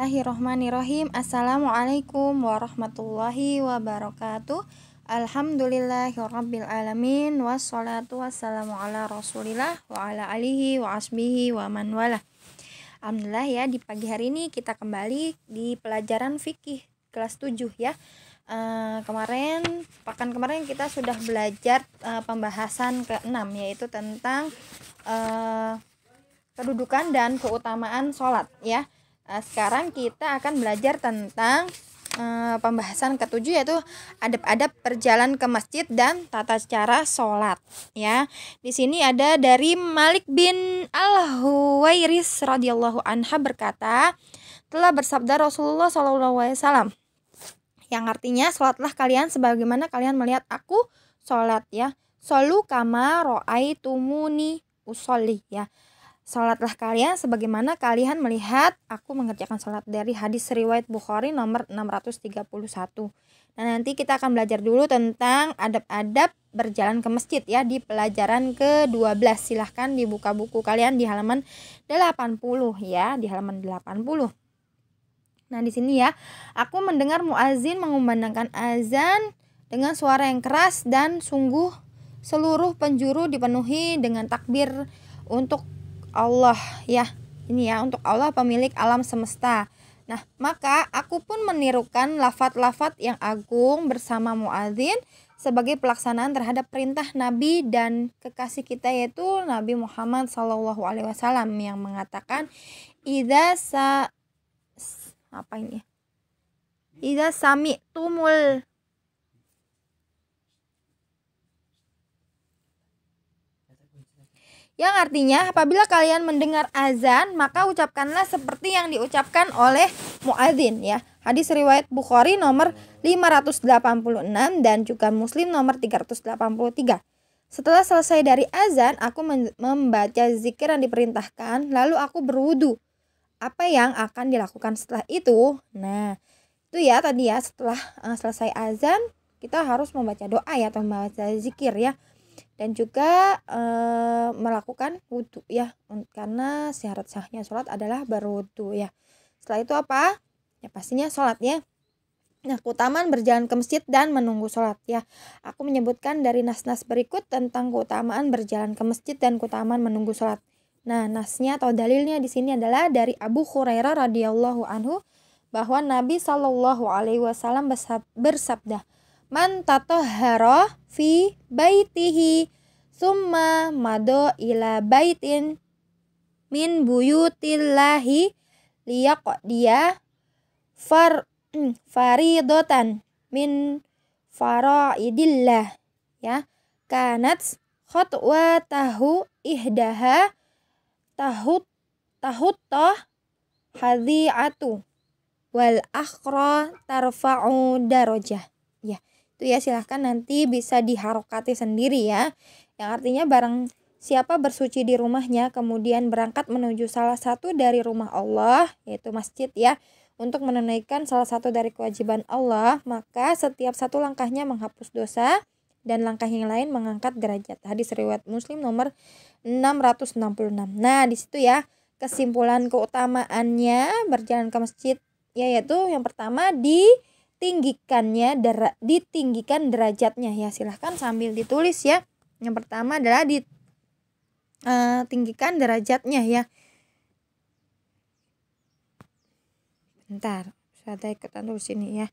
Bismillahirrohmanirrohim. Assalamualaikum warahmatullahi wabarakatuh. Alhamdulillahirabbil alamin. Wassalatu wassalamu ala rasulillah wa ala alihi wa asbihi wa man wala. Alhamdulillah ya, di pagi hari ini kita kembali di pelajaran fikih kelas 7 ya. Pekan kemarin kita sudah belajar pembahasan ke-6, yaitu tentang kedudukan dan keutamaan sholat ya. Sekarang kita akan belajar tentang pembahasan ke-7, yaitu adab-adab berjalan ke masjid dan tata cara sholat ya. Di sini ada dari Malik bin Al-Huwairis radhiyallahu anha berkata, telah bersabda Rasulullah SAW, yang artinya, sholatlah kalian sebagaimana kalian melihat aku sholat ya. Sholu kama ro'aitumuni usolli ya. Sholatlah kalian sebagaimana kalian melihat aku mengerjakan sholat, dari hadis riwayat Bukhari nomor 631. Nah, nanti kita akan belajar dulu tentang adab-adab berjalan ke masjid ya, di pelajaran ke-12. Silahkan dibuka buku kalian di halaman 80 ya, di halaman 80. Nah, di sini ya, aku mendengar muazin mengumandangkan azan dengan suara yang keras dan sungguh seluruh penjuru dipenuhi dengan takbir untuk Allah ya. Ini ya, untuk Allah pemilik alam semesta. Nah, maka aku pun menirukan lafaz-lafaz yang agung bersama muadzin sebagai pelaksanaan terhadap perintah Nabi dan kekasih kita, yaitu Nabi Muhammad SAW, yang mengatakan idza sami'tumul yang artinya, apabila kalian mendengar azan, maka ucapkanlah seperti yang diucapkan oleh muadzin ya. Hadis riwayat Bukhari nomor 586 dan juga Muslim nomor 383. Setelah selesai dari azan, aku membaca zikir yang diperintahkan, lalu aku berwudu. Apa yang akan dilakukan setelah itu? Nah, itu ya tadi ya, setelah selesai azan, kita harus membaca doa ya, atau membaca zikir ya. Dan juga melakukan wudu ya, karena syarat sahnya sholat adalah berwudu ya. Setelah itu apa? Ya pastinya sholat ya. Nah, keutamaan berjalan ke masjid dan menunggu sholat ya. Aku menyebutkan dari nas-nas berikut tentang keutamaan berjalan ke masjid dan keutamaan menunggu sholat. Nah, nasnya atau dalilnya di sini adalah dari Abu Hurairah radhiyallahu anhu, bahwa Nabi SAW bersabda, man tatahhara fi baitihi summa mado ila baitin min buyutillahi liyaqdiya faridotan min faraidillah ya, kanat khutwatahu ihdaha tahutta hadhi'atu wal akhra tarfa'u darajah ya. Itu ya, silahkan nanti bisa diharokati sendiri ya. Yang artinya, barang siapa bersuci di rumahnya kemudian berangkat menuju salah satu dari rumah Allah, yaitu masjid ya, untuk menunaikan salah satu dari kewajiban Allah, maka setiap satu langkahnya menghapus dosa dan langkah yang lain mengangkat derajat. Hadis riwayat Muslim nomor 666. Nah, di situ ya kesimpulan keutamaannya berjalan ke masjid, yaitu yang pertama ditinggikan derajatnya ya. Silahkan sambil ditulis ya. Yang pertama adalah ditinggikan derajatnya ya. Bentar, saya ikutan tulis ini ya.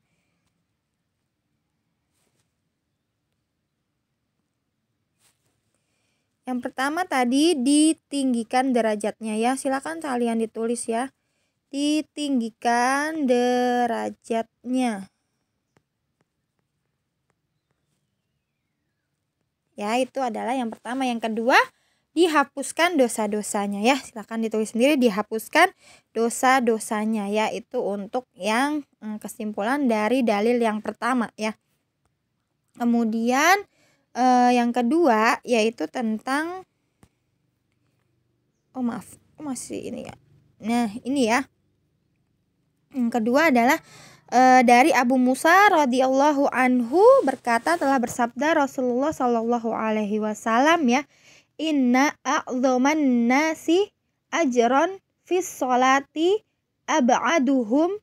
Yang pertama tadi ditinggikan derajatnya ya. Silakan kalian ditulis ya. Ditinggikan derajatnya. Ya, itu adalah yang pertama. Yang kedua, dihapuskan dosa-dosanya ya. Silakan ditulis sendiri, dihapuskan dosa-dosanya ya. Itu untuk yang kesimpulan dari dalil yang pertama ya. Kemudian yang kedua yaitu tentang masih ini ya. Nah, ini ya. Yang kedua adalah dari Abu Musa radhiyallahu anhu berkata, telah bersabda Rasulullah SAW ya, inna a'dhaman nasi ajron fis sholati ab'aduhum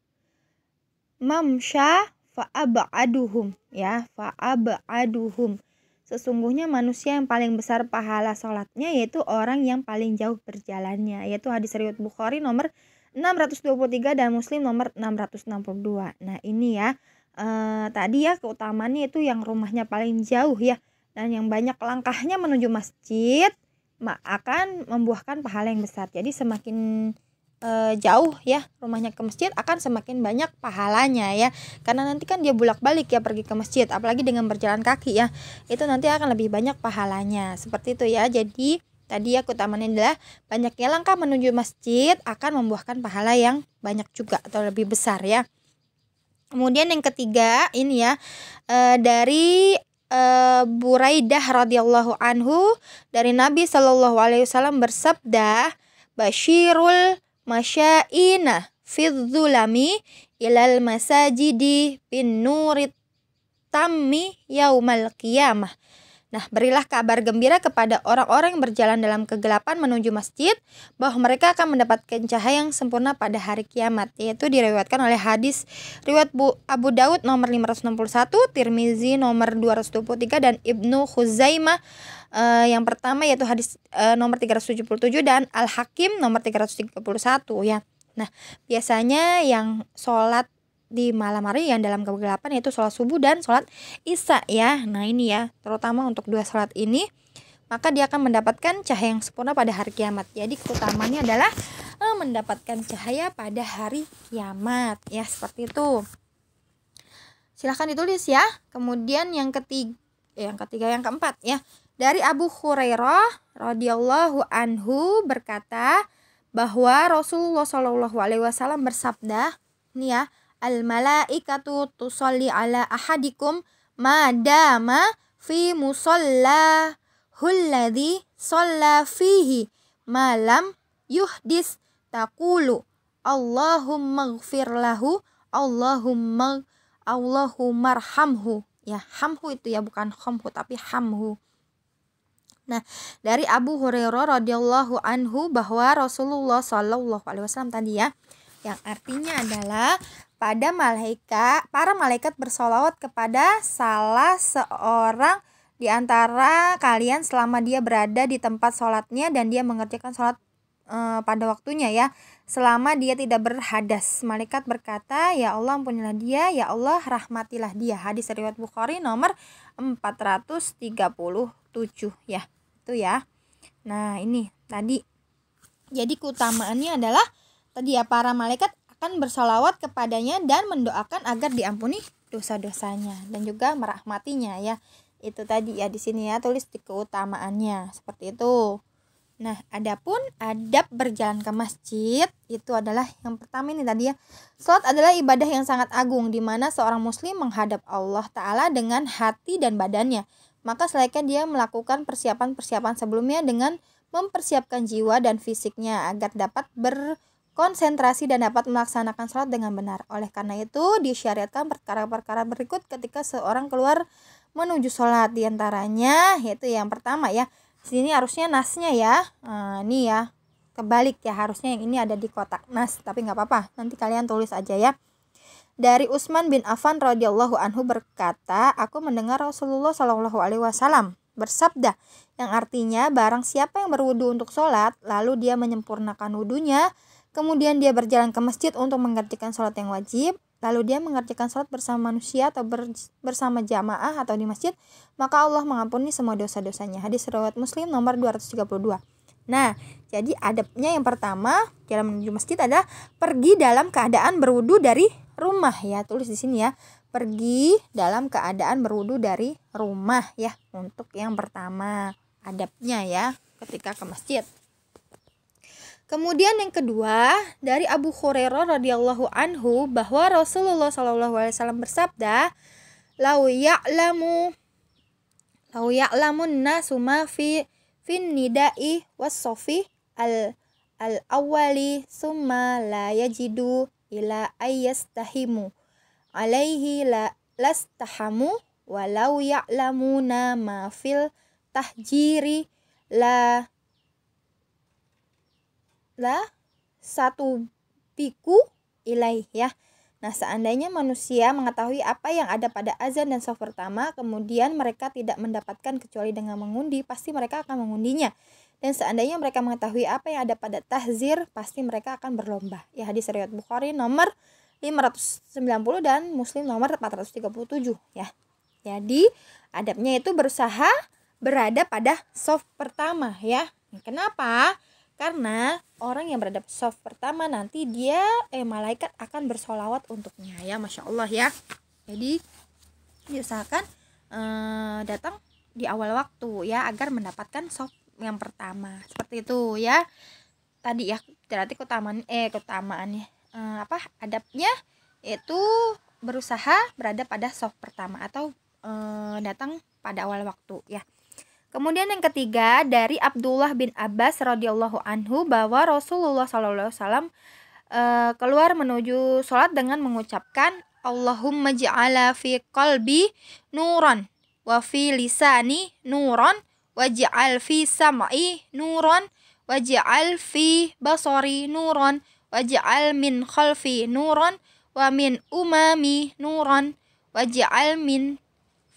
mamsya fa'ab'aduhum, ya, fa'ab'aduhum. Sesungguhnya manusia yang paling besar pahala sholatnya yaitu orang yang paling jauh berjalannya, yaitu hadis riwayat Bukhari nomor 623 dan Muslim nomor 662. Nah ini ya, tadi ya keutamaannya itu yang rumahnya paling jauh ya, dan yang banyak langkahnya menuju masjid akan membuahkan pahala yang besar. Jadi semakin jauh ya rumahnya ke masjid akan semakin banyak pahalanya ya, karena nanti kan dia bolak-balik ya pergi ke masjid, apalagi dengan berjalan kaki ya, itu nanti akan lebih banyak pahalanya, seperti itu ya. Jadi tadi ya keutamaannya adalah banyaknya langkah menuju masjid akan membuahkan pahala yang banyak juga atau lebih besar ya. Kemudian yang ketiga ini ya, dari Buraidah radhiyallahu anhu, dari Nabi Shallallahu alaihi wasallam bersabda, basyirul masyaina fidzulami ilal masajidi bin nurit tammi yaumal qiyamah. Nah, berilah kabar gembira kepada orang-orang yang berjalan dalam kegelapan menuju masjid bahwa mereka akan mendapatkan cahaya yang sempurna pada hari kiamat. Yaitu diriwayatkan oleh hadis riwayat Abu Daud nomor 561, Tirmizi nomor 223 dan Ibnu Khuzaimah yang pertama yaitu hadis nomor 377 dan Al-Hakim nomor 331 ya. Nah, biasanya yang sholat di malam hari yang dalam kegelapan yaitu sholat subuh dan sholat isya ya. Nah ini ya, terutama untuk dua sholat ini, maka dia akan mendapatkan cahaya yang sempurna pada hari kiamat. Jadi keutamaannya adalah mendapatkan cahaya pada hari kiamat ya, seperti itu. Silahkan ditulis ya. Kemudian yang keempat ya, dari Abu Hurairah radhiyallahu anhu berkata bahwa Rasulullah Shallallahu alaihi wasallam bersabda, ini ya, al malaikatu tusalli ala ahadikum ma dama fi musallahu alladhi shalla fihi ma lam yuhdis taqulu Allahumma ighfir lahu Allahummarhamhu ya, hamhu itu ya, bukan khamhu tapi hamhu. Nah, dari Abu Hurairah radhiyallahu anhu bahwa Rasulullah Shallallahu alaihi wasallam tadi ya, yang artinya adalah para malaikat bersolawat kepada salah seorang di antara kalian selama dia berada di tempat sholatnya dan dia mengerjakan sholat pada waktunya ya, selama dia tidak berhadas. Malaikat berkata, ya Allah ampunilah dia, ya Allah rahmatilah dia. Hadis riwayat Bukhari nomor 437 ya, itu ya. Nah ini tadi, jadi keutamaannya adalah tadi ya, para malaikat akan bersolawat kepadanya dan mendoakan agar diampuni dosa-dosanya dan juga merahmatinya ya. Itu tadi ya, di sini ya tulis di keutamaannya seperti itu. Nah, adapun adab berjalan ke masjid itu adalah yang pertama ini tadi ya. Salat adalah ibadah yang sangat agung di mana seorang muslim menghadap Allah Ta'ala dengan hati dan badannya. Maka selayaknya dia melakukan persiapan-persiapan sebelumnya dengan mempersiapkan jiwa dan fisiknya agar dapat berkonsentrasi dan dapat melaksanakan sholat dengan benar. Oleh karena itu disyariatkan perkara-perkara berikut ketika seorang keluar menuju sholat. Di antaranya yaitu yang pertama ya, sini harusnya nasnya ya, ini ya kebalik ya, harusnya yang ini ada di kotak nas, tapi nggak apa-apa, nanti kalian tulis aja ya. Dari Utsman bin Affan radhiyallahu anhu berkata, aku mendengar Rasulullah Shallallahu alaihi wasallam bersabda, yang artinya barang siapa yang berwudu untuk sholat lalu dia menyempurnakan wudunya, kemudian dia berjalan ke masjid untuk mengerjakan sholat yang wajib, lalu dia mengerjakan sholat bersama manusia atau bersama jamaah atau di masjid, maka Allah mengampuni semua dosa-dosanya. Hadis riwayat Muslim nomor 232. Nah, jadi adabnya yang pertama dalam menuju masjid adalah pergi dalam keadaan berwudu dari rumah ya. Tulis di sini ya, pergi dalam keadaan berwudu dari rumah ya. Untuk yang pertama adabnya ya ketika ke masjid. Kemudian yang kedua dari Abu Hurairah radhiyallahu anhu bahwa Rasulullah Shallallahu alaihi wasallam bersabda, lau ya'lamun nasu ma fin nida'i was-sofi al-awwali summa la yajidu ila ayyastahimu alaihi lastahamu walau ya'lamuna ma fil tahjiri la satu yusfiku ilaih ya. Nah, seandainya manusia mengetahui apa yang ada pada azan dan shaf pertama, kemudian mereka tidak mendapatkan kecuali dengan mengundi, pasti mereka akan mengundinya. Dan seandainya mereka mengetahui apa yang ada pada tahzir, pasti mereka akan berlomba. Ya, hadis riwayat Bukhari nomor 590 dan Muslim nomor 437 ya. Jadi, adabnya itu berusaha berada pada shaf pertama ya. Kenapa? Karena orang yang berada shaf pertama nanti malaikat akan bersolawat untuknya ya, Masya Allah ya. Jadi diusahakan datang di awal waktu ya, agar mendapatkan shaf yang pertama, seperti itu ya. Tadi ya berarti keutamaannya adabnya itu berusaha berada pada shaf pertama atau datang pada awal waktu ya. Kemudian yang ketiga dari Abdullah bin Abbas radhiyallahu anhu bahwa Rasulullah SAW keluar menuju sholat dengan mengucapkan Allahumma ja'ala fi qalbi nuran wa fi lisani nuran wa ja'al fi sam'i nuran wa ja'al fi basari nuran wa ja'al min khalfi nuran wa min umami nuran wa ja'al min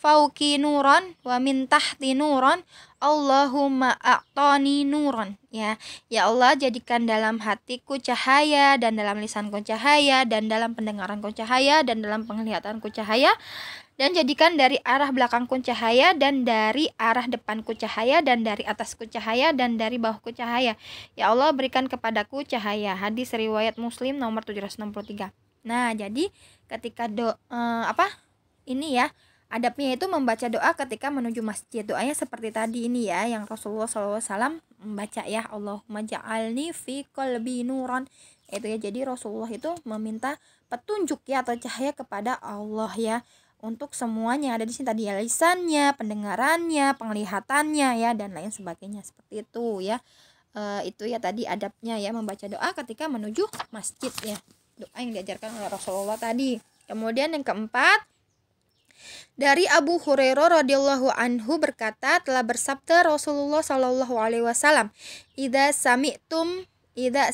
fauki nuran wa min tahti nuran Allahumma a'tani nuran ya. Ya Allah, jadikan dalam hatiku cahaya dan dalam lisanku cahaya dan dalam pendengaranku cahaya dan dalam penglihatanku cahaya, dan jadikan dari arah belakangku cahaya dan dari arah depanku cahaya dan dari atasku cahaya dan dari bawahku cahaya. Ya Allah, berikan kepadaku cahaya. Hadis riwayat Muslim nomor 763. Nah, jadi ketika ini ya, adabnya itu membaca doa ketika menuju masjid. Doanya seperti tadi ini ya, yang Rasulullah SAW membaca ya, Allahumma ja'alni fi qalbi nuran. Itu ya, jadi Rasulullah itu meminta petunjuk ya atau cahaya kepada Allah ya, untuk semuanya ada di sini tadi ya, lisannya, pendengarannya, penglihatannya ya, dan lain sebagainya, seperti itu ya. Itu ya tadi adabnya ya, membaca doa ketika menuju masjid ya, doa yang diajarkan oleh Rasulullah tadi. Kemudian yang keempat dari Abu Hurairah radhiyallahu anhu berkata, telah bersabda Rasulullah sallallahu alaihi wasallam, idza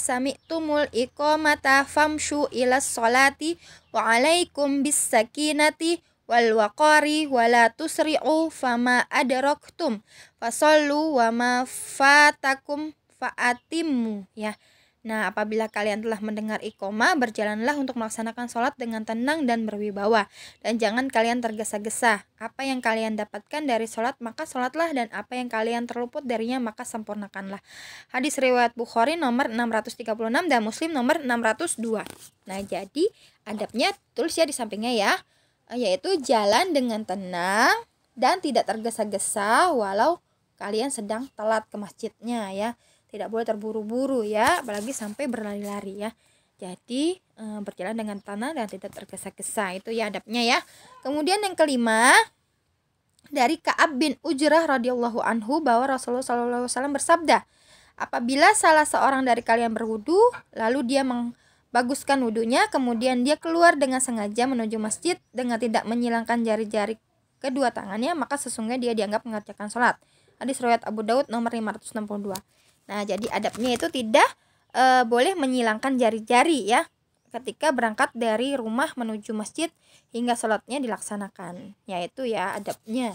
sami'tumul iqamata famshu ilas sholati wa alaikum bis sakinati wal waqari wa la tusri'u fama adraktum fasallu wa ma fatakum fa'atimmu ya. Nah, apabila kalian telah mendengar iqamah, berjalanlah untuk melaksanakan sholat dengan tenang dan berwibawa, dan jangan kalian tergesa-gesa. Apa yang kalian dapatkan dari sholat, maka sholatlah, dan apa yang kalian terluput darinya, maka sempurnakanlah. Hadis riwayat Bukhari nomor 636 dan Muslim nomor 602. Nah, jadi adabnya tulis ya di sampingnya ya, yaitu jalan dengan tenang dan tidak tergesa-gesa walau kalian sedang telat ke masjidnya ya. Tidak boleh terburu-buru ya, apalagi sampai berlari-lari ya. Jadi berjalan dengan tenang dan tidak tergesa-gesa, itu ya adabnya ya. Kemudian yang kelima dari Ka'ab bin Ujrah radhiyallahu anhu bahwa Rasulullah SAW bersabda, apabila salah seorang dari kalian berwudu, lalu dia membaguskan wudunya, kemudian dia keluar dengan sengaja menuju masjid dengan tidak menyilangkan jari-jari kedua tangannya, maka sesungguhnya dia dianggap mengerjakan sholat. Hadis riwayat Abu Daud nomor 562. Nah, jadi adabnya itu tidak boleh menyilangkan jari-jari ya ketika berangkat dari rumah menuju masjid hingga sholatnya dilaksanakan. Yaitu ya adabnya.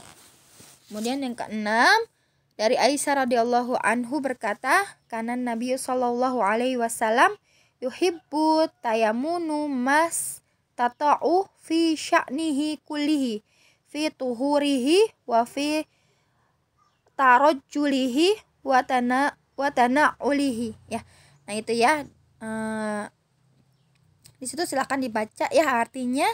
Kemudian yang keenam dari Aisyah radhiyallahu anhu berkata, kana Nabi sallallahu alaihi wasallam yuhibbu tayamunu mas tata'u fi sya'nihi kullihi fi tuhurihi wa fi tarajjulihi wa tana'ulihi ya. Nah, itu ya. Di situ silahkan dibaca ya artinya.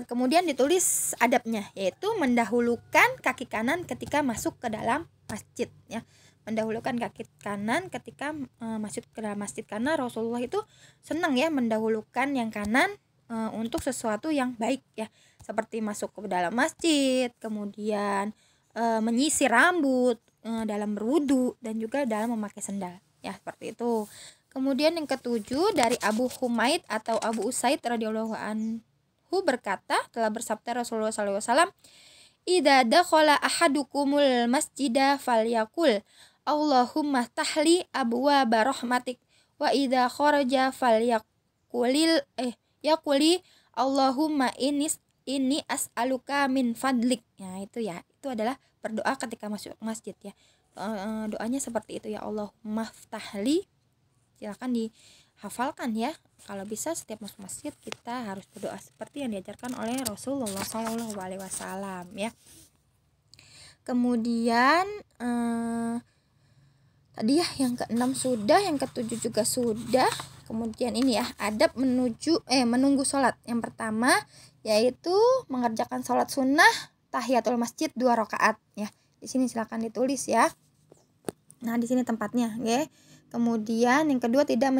Kemudian ditulis adabnya, yaitu mendahulukan kaki kanan ketika masuk ke dalam masjid ya. Mendahulukan kaki kanan ketika masuk ke dalam masjid, karena Rasulullah itu senang ya mendahulukan yang kanan untuk sesuatu yang baik ya, seperti masuk ke dalam masjid, kemudian menyisir rambut, dalam berwudu, dan juga dalam memakai sendal ya, seperti itu. Kemudian yang ketujuh dari Abu Humaid atau Abu Usaid radhiyallahu anhu berkata, telah bersabda Rasulullah SAW, idza dakhala ahadukumul masjida falyaqul Allahumma tahli abwaaba rahmatik wa idza kharaja falyaqul kuli Allahumma ini as'aluka min fadlik. Ya, itu ya. Itu adalah berdoa ketika masuk masjid ya. Doanya seperti itu ya, Allahumma ftahli. Silakan dihafalkan ya. Kalau bisa setiap masuk masjid kita harus berdoa seperti yang diajarkan oleh Rasulullah SAW ya. Kemudian tadi ya yang ke-6 sudah, yang ke-7 juga sudah. Kemudian ini ya, adab menunggu sholat. Yang pertama yaitu mengerjakan sholat sunnah tahiyatul masjid 2 rakaat ya. Di sini silakan ditulis ya. Nah, di sini tempatnya, ya. Kemudian yang kedua tidak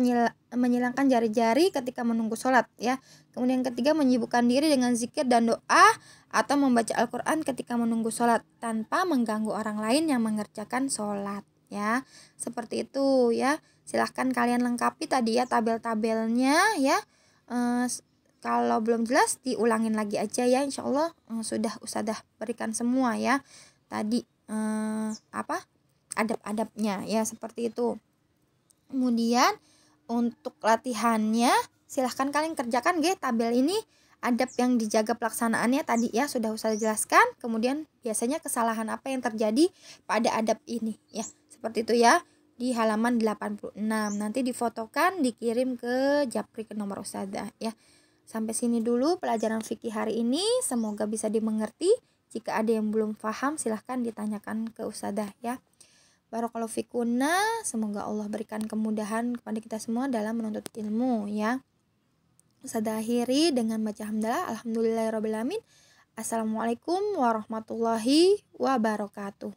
menyilangkan jari-jari ketika menunggu sholat ya. Kemudian yang ketiga menyibukkan diri dengan zikir dan doa atau membaca Al-Quran ketika menunggu sholat tanpa mengganggu orang lain yang mengerjakan sholat ya. Seperti itu ya. Silahkan kalian lengkapi tadi ya tabel-tabelnya ya. Kalau belum jelas diulangin lagi aja ya. Insya Allah sudah Ustadzah berikan semua ya. Tadi adab-adabnya ya, seperti itu. Kemudian untuk latihannya silahkan kalian kerjakan tabel ini, adab yang dijaga pelaksanaannya tadi ya sudah Ustazah jelaskan. Kemudian biasanya kesalahan apa yang terjadi pada adab ini ya, seperti itu ya, di halaman 86. Nanti difotokan dikirim ke Japri ke nomor Ustazah ya. Sampai sini dulu pelajaran fikih hari ini, semoga bisa dimengerti. Jika ada yang belum paham silahkan ditanyakan ke Ustazah ya. Barakallahu fikuna, semoga Allah berikan kemudahan kepada kita semua dalam menuntut ilmu ya. Ustazah akhiri dengan baca hamdalah. Alhamdulillahirabbil alamin. Assalamualaikum warahmatullahi wabarakatuh.